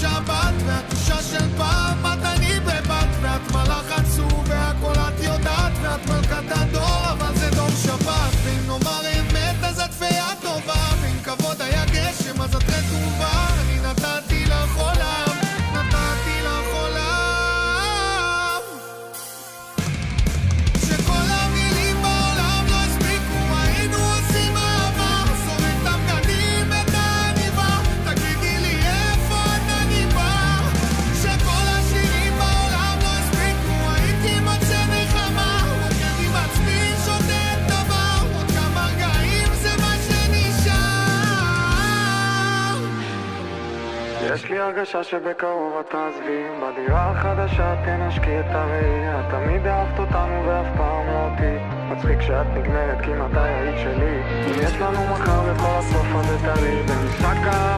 שבת והתחושה של פעם את אני בבת ואת מלאך עצוב והכל את יודעת ואת מלכת הדור אבל זה דור שבת ואם נאמר אמת אז את פיה טובה ואם כבוד היה גשם אז את רטובה אני נתתי לך עולם נתתי לך עולם שכל המילים בעולם לא הספיקו היינו עושים אהבה שורק את הבגדים את העניבה תגידי לי איפה את עניבה שכל השירים בעולם לא הספיקו הייתי מצא נחמה רוקד עם עצמי שותה את דבר עוד כמה רגעים זה מה שנשאר יש לי הרגשה שבקרוב את תעזבי בדירה החדשה תנשקי את הראייה תמיד אהבת אותנו ואף פעם לא אותי מצחיק שאת נגמרת כי מתי היית שלי אם יש לנו מחר וכל הסוף הזה תראי במשחק